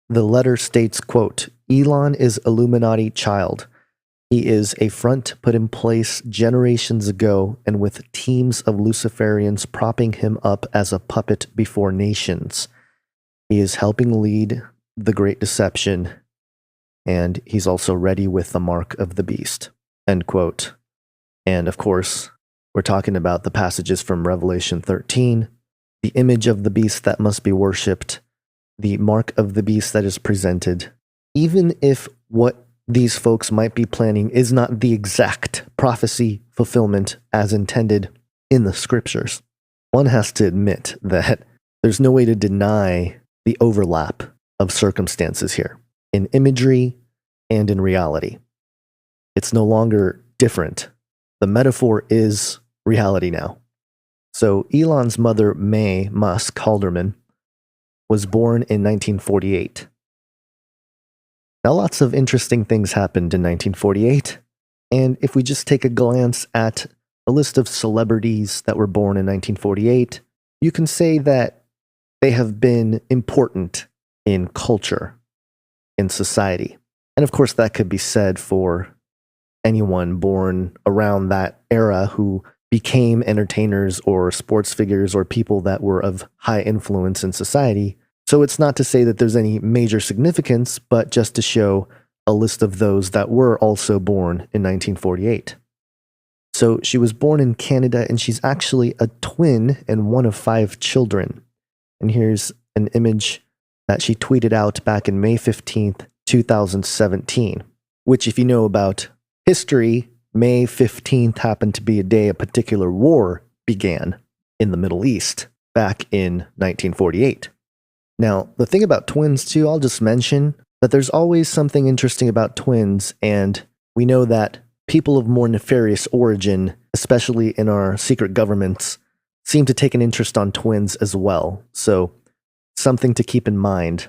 The letter states, quote, Elon is Illuminati child. He is a front put in place generations ago and with teams of Luciferians propping him up as a puppet before nations. He is helping lead the great deception, and he's also ready with the mark of the beast, end quote. And of course, we're talking about the passages from Revelation 13, the image of the beast that must be worshipped, the mark of the beast that is presented. Even if what these folks might be planning is not the exact prophecy fulfillment as intended in the scriptures, one has to admit that there's no way to deny the overlap of circumstances here in imagery and in reality. It's no longer different. The metaphor is reality now. So Elon's mother, May Musk Halderman, was born in 1948. Now, lots of interesting things happened in 1948, and if we just take a glance at a list of celebrities that were born in 1948, you can say that they have been important in culture, in society. And of course, that could be said for anyone born around that era who became entertainers or sports figures or people that were of high influence in society. So it's not to say that there's any major significance, but just to show a list of those that were also born in 1948. So she was born in Canada, and she's actually a twin and one of 5 children. And here's an image that she tweeted out back in May 15th, 2017, which, if you know about history, May 15th happened to be a day a particular war began in the Middle East back in 1948. Now, the thing about twins, too, I'll just mention that there's always something interesting about twins, and we know that people of more nefarious origin, especially in our secret governments, seem to take an interest on twins as well. So, something to keep in mind.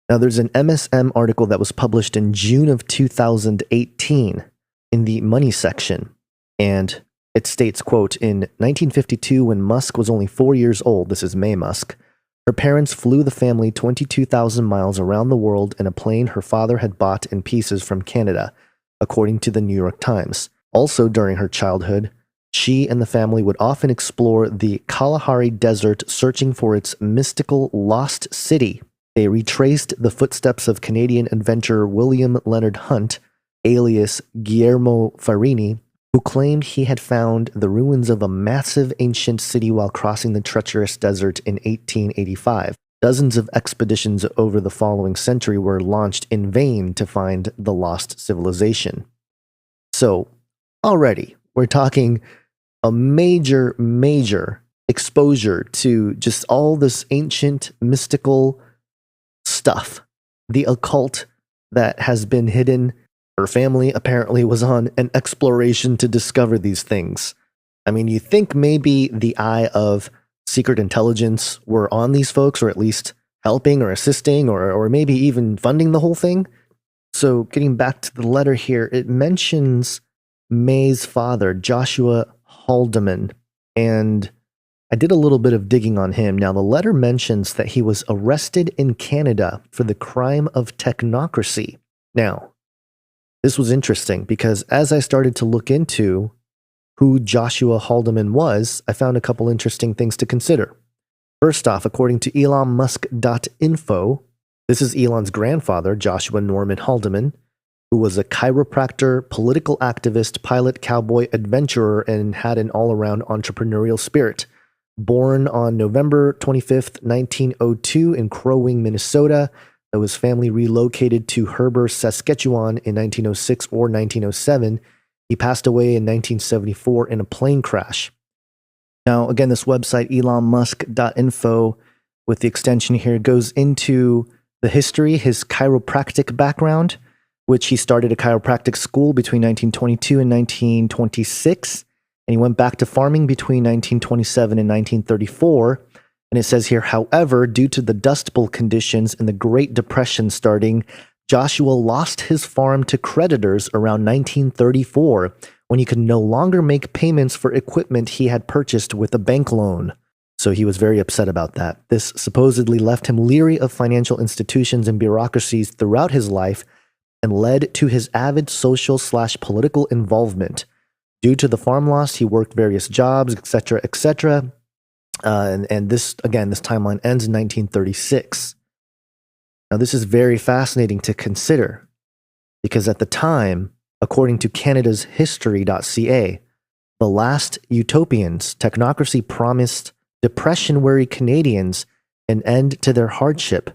Now, there's an MSM article that was published in June of 2018 in the money section, and it states, quote, in 1952, when Musk was only 4 years old, this is May Musk, her parents flew the family 22,000 miles around the world in a plane her father had bought in pieces from Canada, according to the New York Times. Also, during her childhood, she and the family would often explore the Kalahari Desert searching for its mystical lost city. They retraced the footsteps of Canadian adventurer William Leonard Hunt, alias Guillermo Farini, who claimed he had found the ruins of a massive ancient city while crossing the treacherous desert in 1885. Dozens of expeditions over the following century were launched in vain to find the lost civilization. So, already, we're talking a major exposure to just all this ancient, mystical stuff. The occult that has been hidden. Her family apparently was on an exploration to discover these things. I mean, you think maybe the eye of secret intelligence were on these folks, or at least helping or assisting or maybe even funding the whole thing. So getting back to the letter here, it mentions May's father, Joshua Haldeman, and I did a little bit of digging on him. Now, the letter mentions that he was arrested in Canada for the crime of technocracy. Now, this was interesting because as I started to look into who Joshua Haldeman was, I found a couple interesting things to consider. First off, according to elonmusk.info, this is Elon's grandfather, Joshua Norman Haldeman, who was a chiropractor, political activist, pilot, cowboy, adventurer, and had an all-around entrepreneurial spirit. Born on November 25th, 1902 in Crow Wing, Minnesota, though his family relocated to Heber, Saskatchewan in 1906 or 1907, he passed away in 1974 in a plane crash. Now, again, this website, elonmusk.info, with the extension here, goes into the history, his chiropractic background, which he started a chiropractic school between 1922 and 1926, and he went back to farming between 1927 and 1934. And it says here, however, due to the Dust Bowl conditions and the Great Depression starting, Joshua lost his farm to creditors around 1934, when he could no longer make payments for equipment he had purchased with a bank loan. So he was very upset about that. This supposedly left him leery of financial institutions and bureaucracies throughout his life and led to his avid social/political involvement. Due to the farm loss, he worked various jobs, etc., etc. And this, again, this timeline ends in 1936. Now, this is very fascinating to consider because at the time, according to Canada's history.ca, the last utopians, technocracy promised depression-weary Canadians an end to their hardship,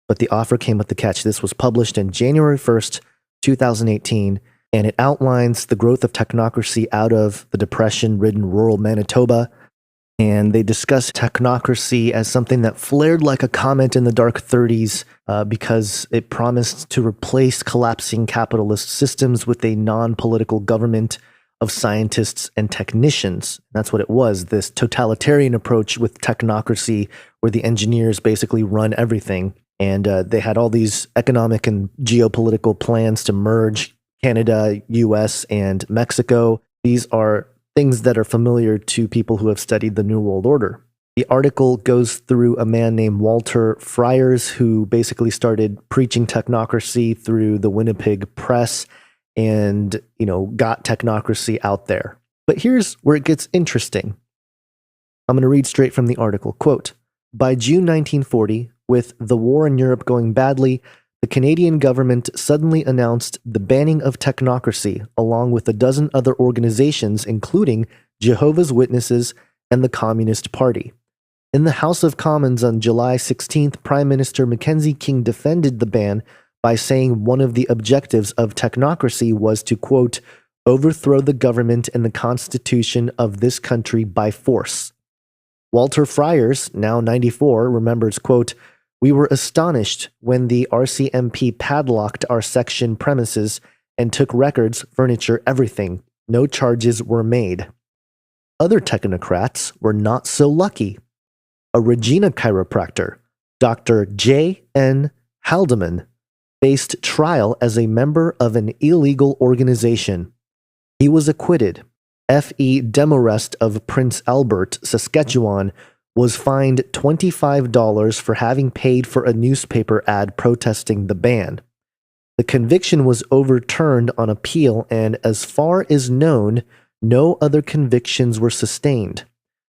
but the offer came with the catch. This was published in January 1st, 2018, and it outlines the growth of technocracy out of the depression-ridden rural Manitoba. And they discuss technocracy as something that flared like a comet in the dark 30s because it promised to replace collapsing capitalist systems with a non-political government of scientists and technicians. That's what it was, this totalitarian approach with technocracy where the engineers basically run everything. And they had all these economic and geopolitical plans to merge Canada, US, and Mexico. These are things that are familiar to people who have studied the New World Order. The article goes through a man named Walter Friars, who basically started preaching technocracy through the Winnipeg Press and, got technocracy out there. But here's where it gets interesting. I'm going to read straight from the article. Quote, by June 1940, with the war in Europe going badly, the Canadian government suddenly announced the banning of technocracy, along with a dozen other organizations, including Jehovah's Witnesses and the Communist Party. In the House of Commons on July 16th, Prime Minister Mackenzie King defended the ban by saying one of the objectives of technocracy was to, quote, overthrow the government and the constitution of this country by force. Walter Friars, now 94, remembers, quote, we were astonished when the RCMP padlocked our section premises and took records, furniture, everything. No charges were made. Other technocrats were not so lucky. A Regina chiropractor, Dr. J.N. Haldeman, faced trial as a member of an illegal organization. He was acquitted. F.E. Demorest of Prince Albert, Saskatchewan, was fined $25 for having paid for a newspaper ad protesting the ban. The conviction was overturned on appeal, and as far as known, no other convictions were sustained.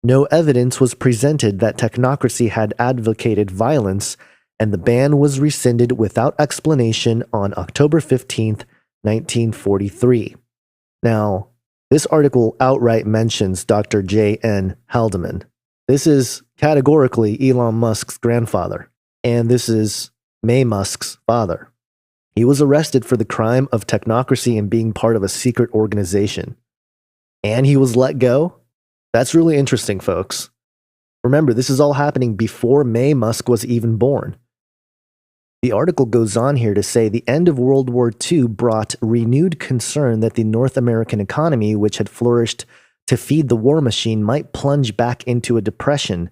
No evidence was presented that technocracy had advocated violence, and the ban was rescinded without explanation on October 15th, 1943. Now, this article outright mentions Dr. J.N. Haldeman. This is categorically Elon Musk's grandfather, and this is May Musk's father. He was arrested for the crime of technocracy and being part of a secret organization. And he was let go? That's really interesting, folks. Remember, this is all happening before May Musk was even born. The article goes on here to say the end of World War II brought renewed concern that the North American economy, which had flourished to feed the war machine, might plunge back into a depression.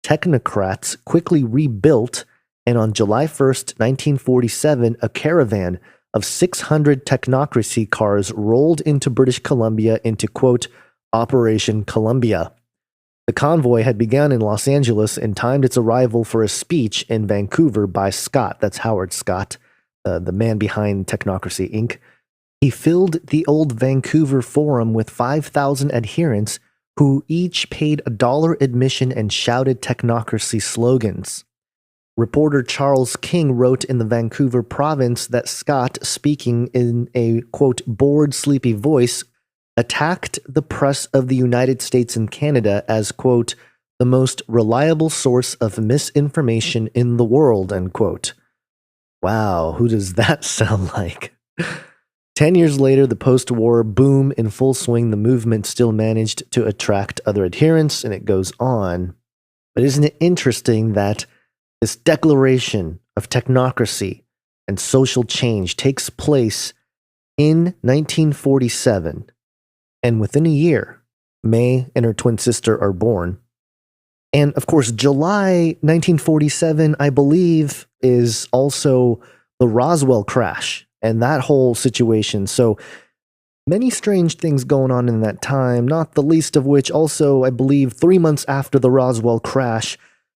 Technocrats quickly rebuilt, and on July 1st, 1947, a caravan of 600 technocracy cars rolled into British Columbia into, quote, Operation Columbia. The convoy had begun in Los Angeles and timed its arrival for a speech in Vancouver by Scott, that's Howard Scott, the man behind Technocracy Inc. He filled the old Vancouver Forum with 5,000 adherents who each paid $1 admission and shouted technocracy slogans. Reporter Charles King wrote in the Vancouver Province that Scott, speaking in a, quote, bored, sleepy voice, attacked the press of the United States and Canada as, quote, the most reliable source of misinformation in the world, end quote. Wow, who does that sound like? 10 years later, the post-war boom in full swing, the movement still managed to attract other adherents, and it goes on. But isn't it interesting that this declaration of technocracy and social change takes place in 1947, and within a year, May and her twin sister are born. And of course, July 1947, I believe, is also the Roswell crash and that whole situation. So Many strange things going on in that time, not the least of which also, I believe, 3 months after the Roswell crash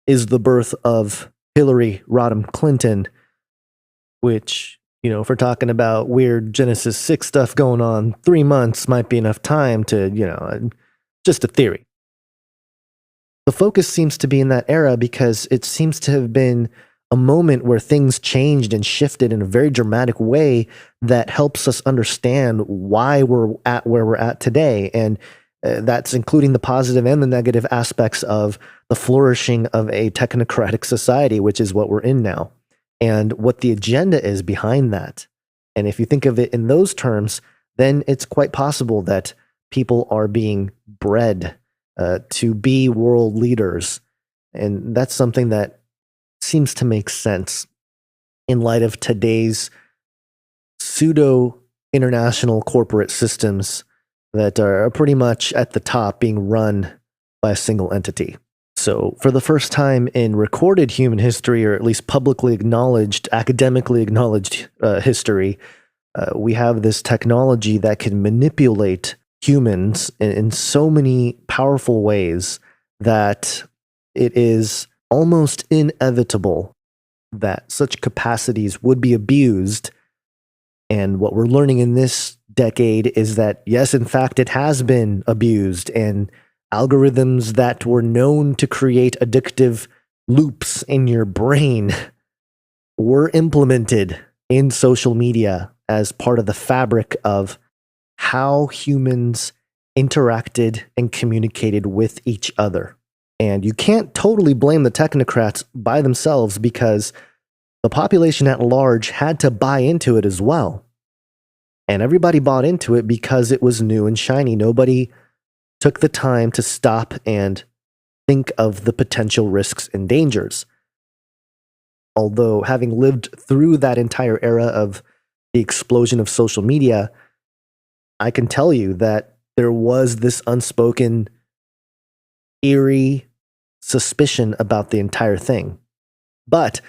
is the birth of Hillary Rodham Clinton, which, if we're talking about weird Genesis 6 stuff going on, 3 months might be enough time to, just a theory. The focus seems to be in that era because it seems to have been a moment where things changed and shifted in a very dramatic way that helps us understand why we're at where we're at today. And that's including the positive and the negative aspects of the flourishing of a technocratic society, which is what we're in now, and what the agenda is behind that. And if you think of it in those terms, then it's quite possible that people are being bred to be world leaders. And that's something that seems to make sense in light of today's pseudo international corporate systems that are pretty much at the top being run by a single entity. So, for the first time in recorded human history, or at least publicly acknowledged, academically acknowledged history, we have this technology that can manipulate humans in so many powerful ways that it is almost inevitable that such capacities would be abused. And what we're learning in this decade is that, yes, in fact, it has been abused, and algorithms that were known to create addictive loops in your brain were implemented in social media as part of the fabric of how humans interacted and communicated with each other. And you can't totally blame the technocrats by themselves because the population at large had to buy into it as well. And everybody bought into it because it was new and shiny. Nobody took the time to stop and think of the potential risks and dangers. Although, having lived through that entire era of the explosion of social media, I can tell you that there was this unspoken, eerie suspicion about the entire thing. But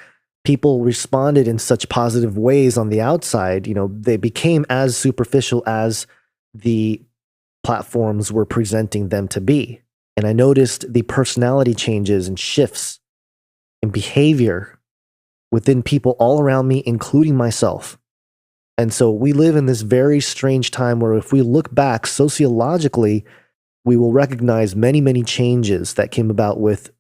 people responded in such positive ways on the outside. They became as superficial as the platforms were presenting them to be. And I noticed the personality changes and shifts in behavior within people all around me, including myself. And so we live in this very strange time where if we look back sociologically, we will recognize many, many changes that came about with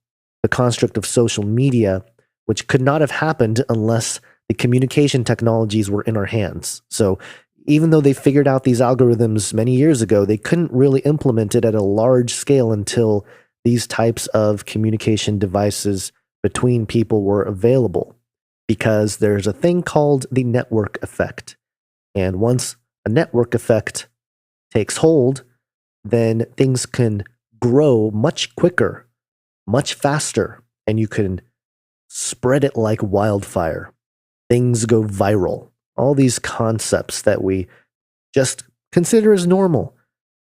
the construct of social media, which could not have happened unless the communication technologies were in our hands. So even though they figured out these algorithms many years ago, they couldn't really implement it at a large scale until these types of communication devices between people were available, because there's a thing called the network effect. And once a network effect takes hold, then things can grow much quicker, much faster, and you can spread it like wildfire. Things go viral. All these concepts that we just consider as normal,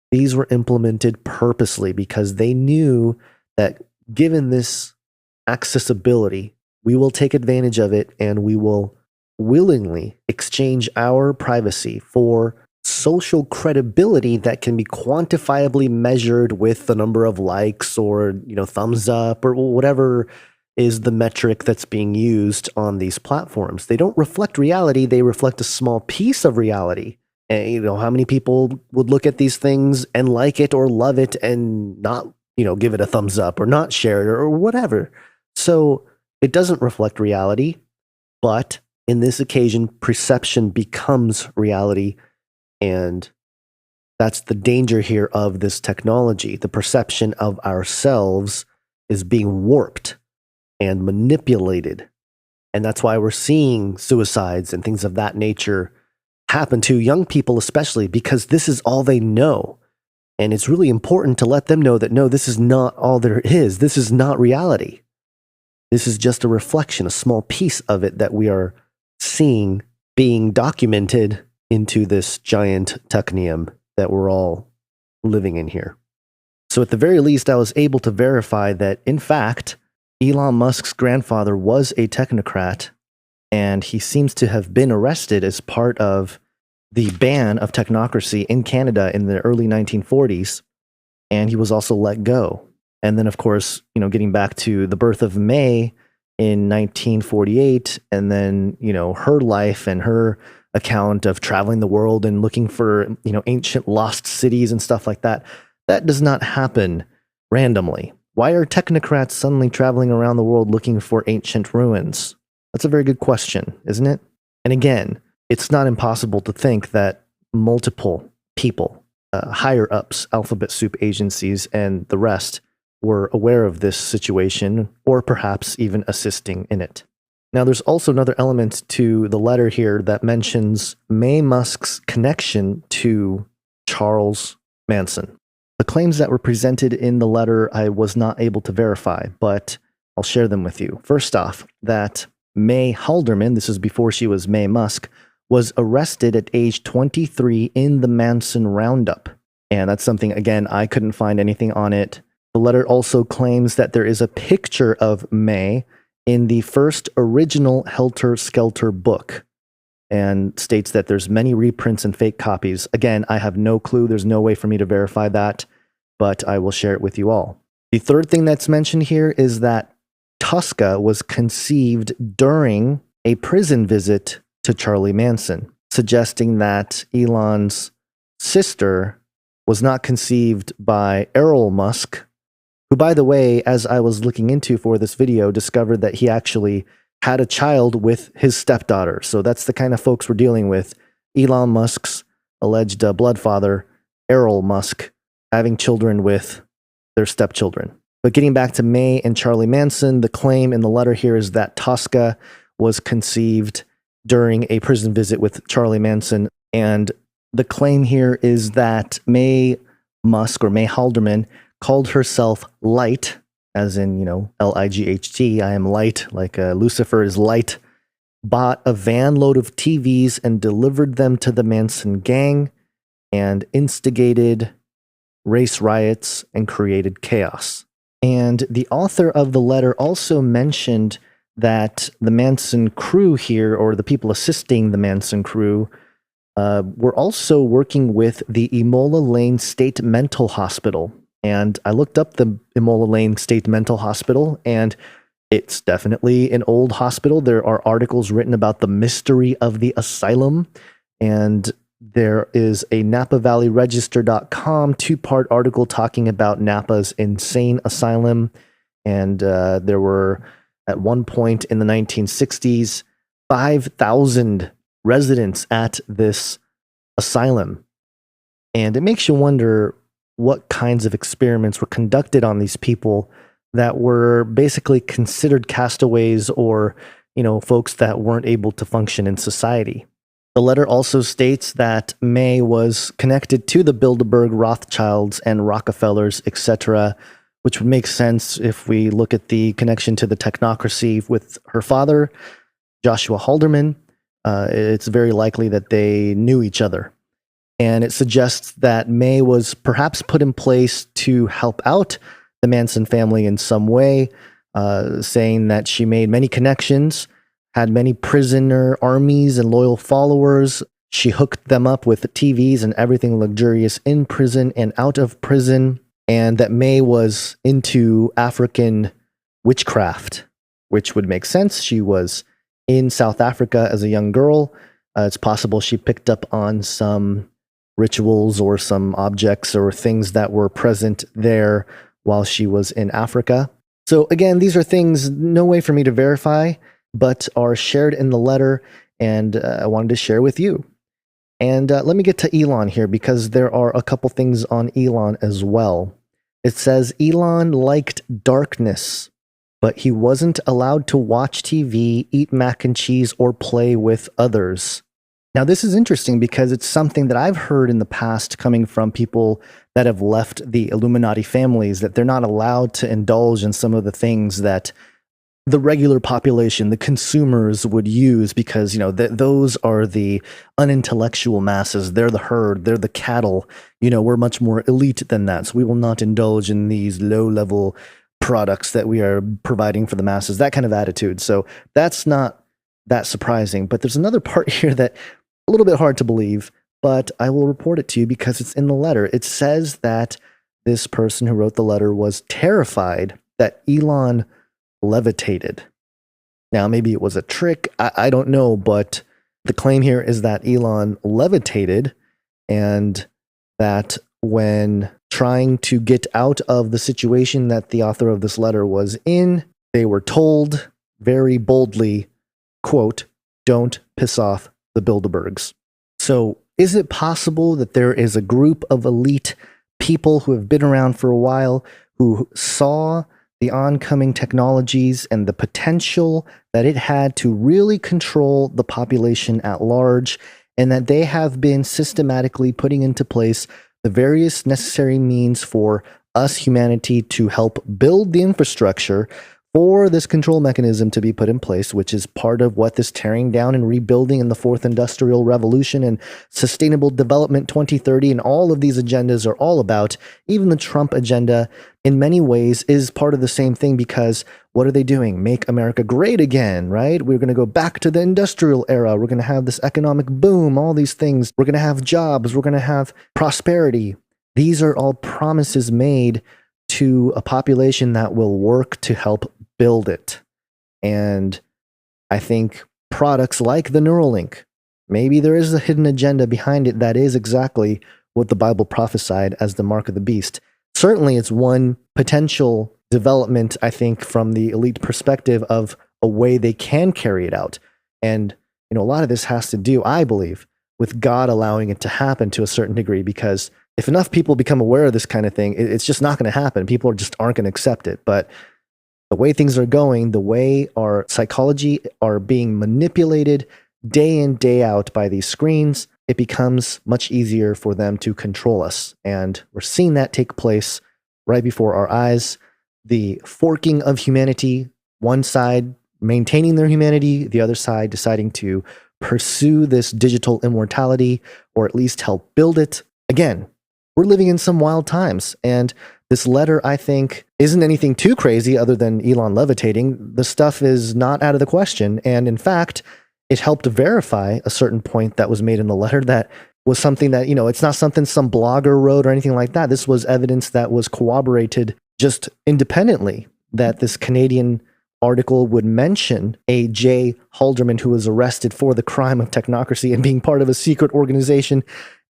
these were implemented purposely because they knew that given this accessibility, we will take advantage of it and we will willingly exchange our privacy for social credibility that can be quantifiably measured with the number of likes or, thumbs up or whatever is the metric that's being used on these platforms. They don't reflect reality. They reflect a small piece of reality. And, how many people would look at these things and like it or love it and not, give it a thumbs up or not share it or whatever. So it doesn't reflect reality, but in this occasion, perception becomes reality. And that's the danger here of this technology. The perception of ourselves is being warped and manipulated. And that's why we're seeing suicides and things of that nature happen to young people, especially because this is all they know. And it's really important to let them know that, no, this is not all there is. This is not reality. This is just a reflection, a small piece of it that we are seeing being documented into this giant technium that we're all living in here. So at the very least, I was able to verify that, in fact, Elon Musk's grandfather was a technocrat, and he seems to have been arrested as part of the ban of technocracy in Canada in the early 1940s, and he was also let go. And then, of course, getting back to the birth of May in 1948, and then, her life and her account of traveling the world and looking for, ancient lost cities and stuff like that. That does not happen randomly. Why are technocrats suddenly traveling around the world looking for ancient ruins? That's a very good question, isn't it? And again, it's not impossible to think that multiple people, higher ups, alphabet soup agencies, and the rest were aware of this situation, or perhaps even assisting in it. Now, there's also another element to the letter here that mentions May Musk's connection to Charles Manson. The claims that were presented in the letter I was not able to verify, but I'll share them with you. First off, that May Halderman, this is before she was May Musk, was arrested at age 23 in the Manson roundup. And that's something, again, I couldn't find anything on it. The letter also claims that there is a picture of May in the first original Helter Skelter book, and states that there's many reprints and fake copies. Again, I have no clue. There's no way for me to verify that, but I will share it with you all. The third thing that's mentioned here is that Tosca was conceived during a prison visit to Charlie Manson, suggesting that Elon's sister was not conceived by Elon Musk, who, by the way, as I was looking into for this video, discovered that he actually had a child with his stepdaughter. So that's the kind of folks we're dealing with. Elon Musk's alleged blood father, Elon Musk, having children with their stepchildren. But getting back to May and Charlie Manson, the claim in the letter here is that Tosca was conceived during a prison visit with Charlie Manson. And the claim here is that May Musk, or May Halderman, called herself Light, as in, L-I-G-H-T, I am light, like Lucifer is light, bought a van load of TVs and delivered them to the Manson gang, and instigated race riots and created chaos. And the author of the letter also mentioned that the Manson crew here, or the people assisting the Manson crew, were also working with the Imola Lane State Mental Hospital. And I looked up the Imola Lane State Mental Hospital, and it's definitely an old hospital. There are articles written about the mystery of the asylum, and there is a NapaValleyRegister.com 2-part article talking about Napa's insane asylum. And there were, at one point in the 1960s, 5,000 residents at this asylum. And it makes you wonder what kinds of experiments were conducted on these people that were basically considered castaways, or, folks that weren't able to function in society. The letter also states that May was connected to the Bilderberg, Rothschilds, and Rockefellers, etc., which would make sense if we look at the connection to the technocracy with her father, Joshua Halderman. It's very likely that they knew each other. And it suggests that May was perhaps put in place to help out the Manson family in some way, saying that she made many connections, had many prisoner armies and loyal followers. She hooked them up with the TVs and everything luxurious in prison and out of prison, and that May was into African witchcraft, which would make sense. She was in South Africa as a young girl. It's possible she picked up on some rituals or some objects or things that were present there while she was in Africa. So again, these are things, no way for me to verify, but are shared in the letter, and I wanted to share with you. And let me get to Elon here, because there are a couple things on Elon as well. It says Elon liked darkness, but he wasn't allowed to watch TV, eat mac and cheese, or play with others. Now, this is interesting because it's something that I've heard in the past coming from people that have left the Illuminati families, that they're not allowed to indulge in some of the things that the regular population, the consumers, would use, because, those are the unintellectual masses. They're the herd. They're the cattle. We're much more elite than that. So we will not indulge in these low-level products that we are providing for the masses, that kind of attitude. So that's not that surprising. But there's another part here that a little bit hard to believe. but I will report it to you because it's in the letter. It says that this person who wrote the letter was terrified that Elon levitated. Now, maybe it was a trick. I don't know, but the claim here is that Elon levitated, and that when trying to get out of the situation that the author of this letter was in, they were told very boldly, quote, "Don't piss off the Bilderbergs." So is it possible that there is a group of elite people who have been around for a while who saw the oncoming technologies and the potential that it had to really control the population at large, and that they have been systematically putting into place the various necessary means for us, humanity, to help build the infrastructure for this control mechanism to be put in place, which is part of what this tearing down and rebuilding in the fourth industrial revolution and sustainable development 2030 and all of these agendas are all about. Even the Trump agenda in many ways is part of the same thing, because what are they doing? Make America great again, right? We're going to go back to the industrial era. We're going to have this economic boom, all these things. We're going to have jobs. We're going to have prosperity. These are all promises made to a population that will work to help build it. And I think products like the Neuralink, maybe there is a hidden agenda behind it that is exactly what the Bible prophesied as the mark of the beast. Certainly it's one potential development, I think, from the elite perspective of a way they can carry it out. And, a lot of this has to do, I believe, with God allowing it to happen to a certain degree, because if enough people become aware of this kind of thing, it's just not going to happen. People just aren't going to accept it. But the way things are going, the way our psychology are being manipulated day in, day out by these screens, it becomes much easier for them to control us. And we're seeing that take place right before our eyes. The forking of humanity, one side maintaining their humanity, the other side deciding to pursue this digital immortality, or at least help build it. Again, we're living in some wild times, and this letter, I think, isn't anything too crazy other than Elon levitating. The stuff is not out of the question, and in fact, it helped verify a certain point that was made in the letter that was something that, it's not something some blogger wrote or anything like that. This was evidence that was corroborated just independently, that this Canadian article would mention a Jay Halderman who was arrested for the crime of technocracy and being part of a secret organization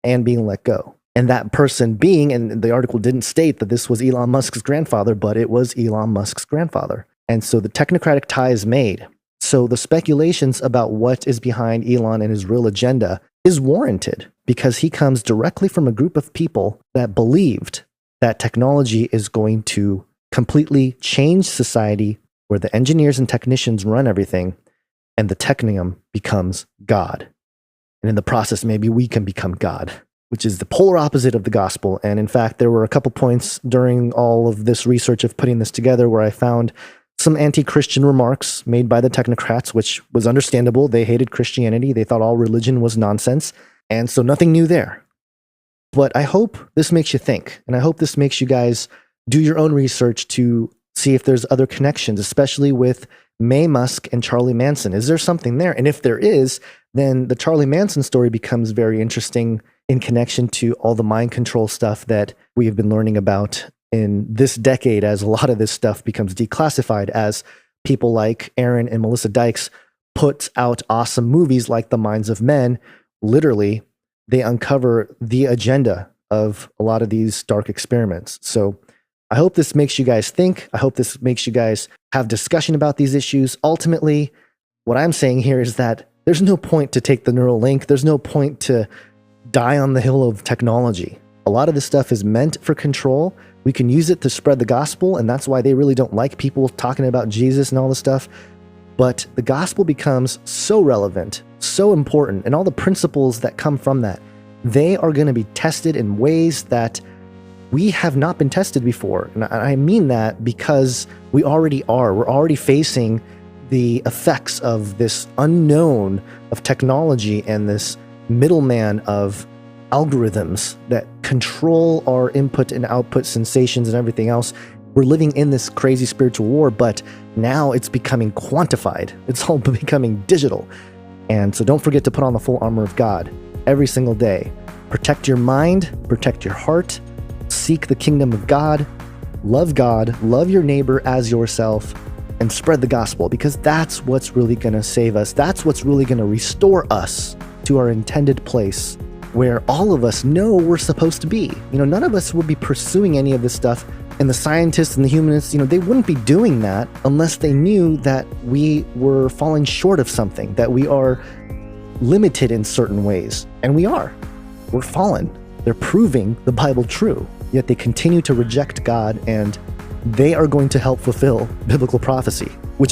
and being let go. And that person being, and the article didn't state that this was Elon Musk's grandfather, but it was Elon Musk's grandfather. And so the technocratic tie is made. So the speculations about what is behind Elon and his real agenda is warranted, because he comes directly from a group of people that believed that technology is going to completely change society, where the engineers and technicians run everything and the technium becomes God. And in the process, maybe we can become God, which is the polar opposite of the gospel. And in fact, there were a couple points during all of this research of putting this together where I found some anti-Christian remarks made by the technocrats, which was understandable. They hated Christianity. They thought all religion was nonsense. And so nothing new there. But I hope this makes you think. And I hope this makes you guys do your own research to see if there's other connections, especially with May Musk and Charlie Manson. Is there something there? And if there is, then the Charlie Manson story becomes very interesting in connection to all the mind control stuff that we have been learning about in this decade, as a lot of this stuff becomes declassified, as people like Aaron and Melissa Dykes put out awesome movies like The Minds of Men. Literally, they uncover the agenda of a lot of these dark experiments. So I hope this makes you guys think. I hope this makes you guys have discussion about these issues. Ultimately, what I'm saying here is that there's no point to take the Neuralink. There's no point to die on the hill of technology. A lot of this stuff is meant for control. We can use it to spread the gospel, and that's why they really don't like people talking about Jesus and all this stuff. But the gospel becomes so relevant, so important, and all the principles that come from that, they are going to be tested in ways that we have not been tested before. And I mean that because we already are. We're already facing the effects of this unknown of technology and this middleman of algorithms that control our input and output sensations and everything else. We're living in this crazy spiritual war, but now it's becoming quantified. It's all becoming digital. And so don't forget to put on the full armor of God every single day. Protect your mind, protect your heart, seek the kingdom of God, love your neighbor as yourself, and spread the gospel, because that's what's really going to save us. That's what's really going to restore us to our intended place where all of us know we're supposed to be. None of us would be pursuing any of this stuff. And the scientists and the humanists, they wouldn't be doing that unless they knew that we were falling short of something, that we are limited in certain ways. And we are. We're fallen. They're proving the Bible true, yet they continue to reject God, and they are going to help fulfill biblical prophecy, which is